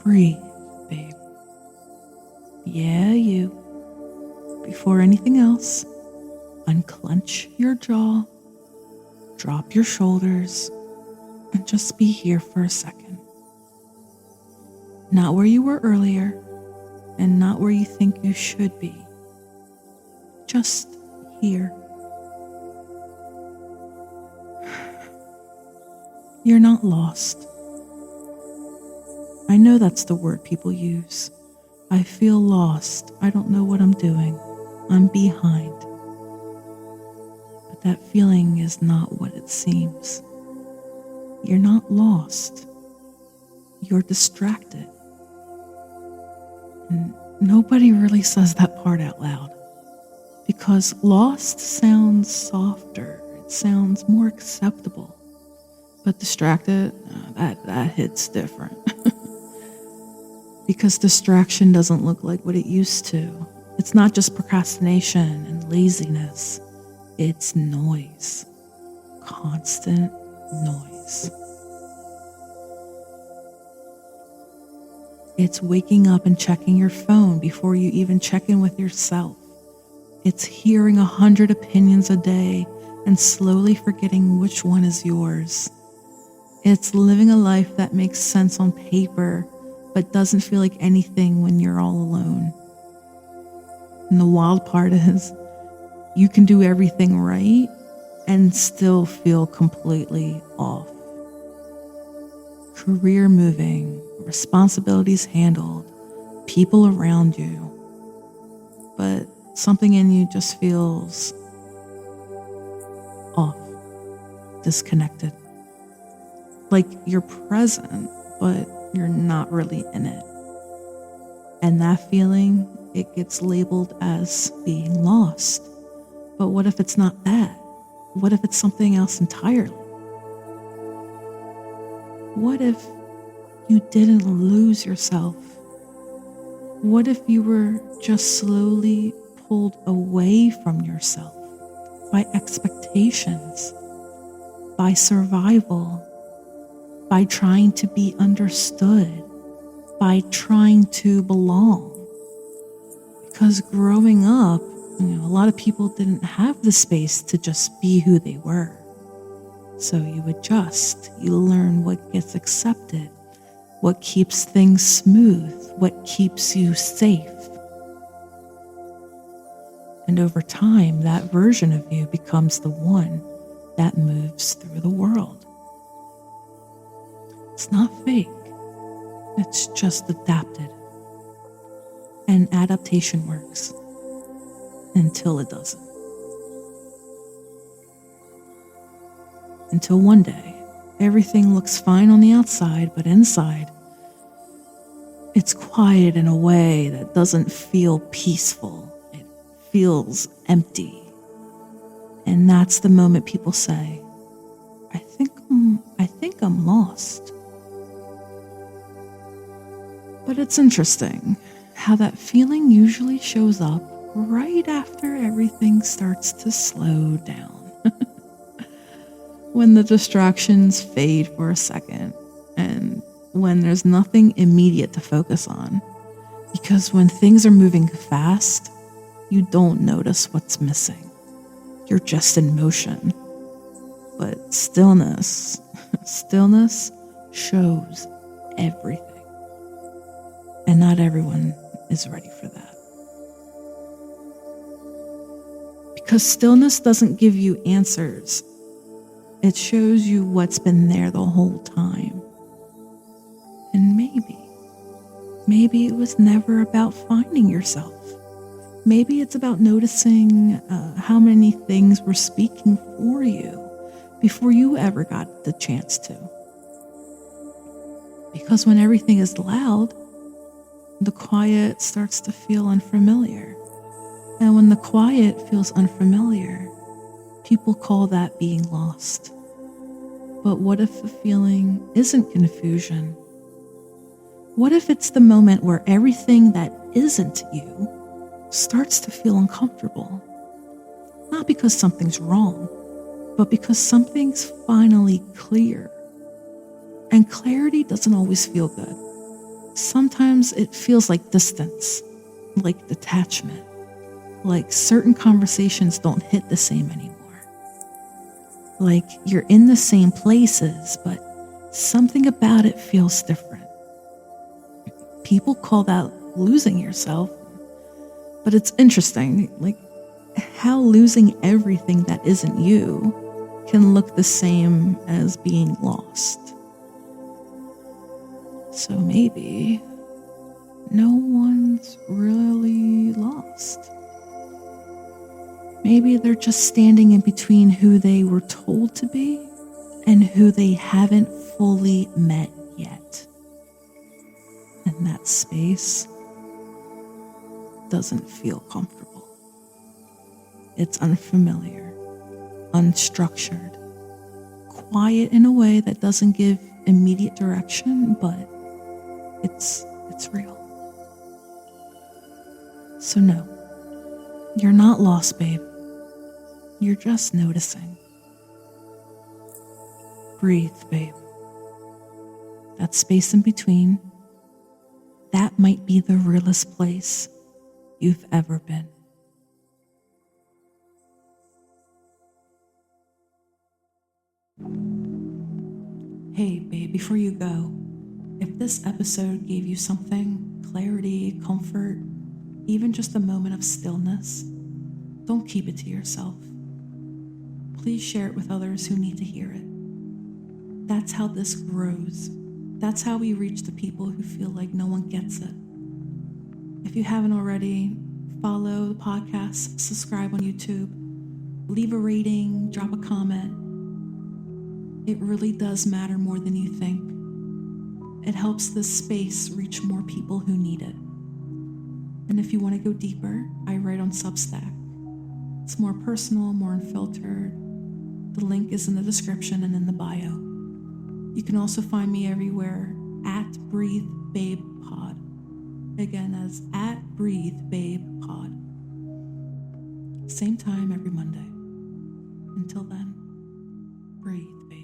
Breathe, babe. Yeah, you. Before anything else, unclench your jaw, drop your shoulders, and just be here for a second. Not where you were earlier, and not where you think you should be. Just here. You're not lost. I know that's the word people use. I feel lost. I don't know what I'm doing. I'm behind. But that feeling is not what it seems. You're not lost. You're distracted. And nobody really says that part out loud. Because lost sounds softer. It sounds more acceptable. But distracted, that hits different. Because distraction doesn't look like what it used to. It's not just procrastination and laziness. It's noise. Constant noise. It's waking up and checking your phone before you even check in with yourself. It's hearing 100 opinions a day and slowly forgetting which one is yours. It's living a life that makes sense on paper, but doesn't feel like anything when you're all alone. And the wild part is, you can do everything right and still feel completely off. Career moving, responsibilities handled, people around you, but something in you just feels off, disconnected. Like you're present, but you're not really in it. And that feeling, it gets labeled as being lost. But what if it's not that? What if it's something else entirely? What if you didn't lose yourself? What if you were just slowly pulled away from yourself by expectations, by survival, by trying to be understood, by trying to belong? Because growing up, a lot of people didn't have the space to just be who they were. So you adjust, you learn what gets accepted, what keeps things smooth, what keeps you safe. And over time, that version of you becomes the one that moves through the world. It's not fake. It's just adapted. And adaptation works until it doesn't. Until one day, everything looks fine on the outside, but inside, it's quiet in a way that doesn't feel peaceful. It feels empty. And that's the moment people say, I think I'm lost. But it's interesting how that feeling usually shows up right after everything starts to slow down. When the distractions fade for a second and when there's nothing immediate to focus on. Because when things are moving fast, you don't notice what's missing. You're just in motion. But stillness shows everything. And not everyone is ready for that. Because stillness doesn't give you answers. It shows you what's been there the whole time. And maybe it was never about finding yourself. Maybe it's about noticing how many things were speaking for you before you ever got the chance to. Because when everything is loud, the quiet starts to feel unfamiliar. And when the quiet feels unfamiliar, people call that being lost. But what if the feeling isn't confusion? What if it's the moment where everything that isn't you starts to feel uncomfortable? Not because something's wrong, but because something's finally clear. And clarity doesn't always feel good. sometimes it feels like distance, like detachment, like certain conversations don't hit the same anymore. Like you're in the same places, but something about it feels different. People call that losing yourself, but it's interesting, like how losing everything that isn't you can look the same as being lost. So maybe no one's really lost. Maybe they're just standing in between who they were told to be and who they haven't fully met yet. And that space doesn't feel comfortable. It's unfamiliar, unstructured, quiet in a way that doesn't give immediate direction, but it's real. So no, you're not lost, babe. You're just noticing. Breathe, babe. That space in between, that might be the realest place you've ever been. Hey, babe, before you go, if this episode gave you something, clarity, comfort, even just a moment of stillness, don't keep it to yourself. Please share it with others who need to hear it. That's how this grows. That's how we reach the people who feel like no one gets it. If you haven't already, follow the podcast, subscribe on YouTube, leave a rating, drop a comment. It really does matter more than you think. It helps this space reach more people who need it. And if you want to go deeper, I write on Substack. It's more personal, more unfiltered. The link is in the description and in the bio. You can also find me everywhere at Breathe Babe Pod. Again, as at Breathe Babe Pod. Same time every Monday. Until then, breathe, babe.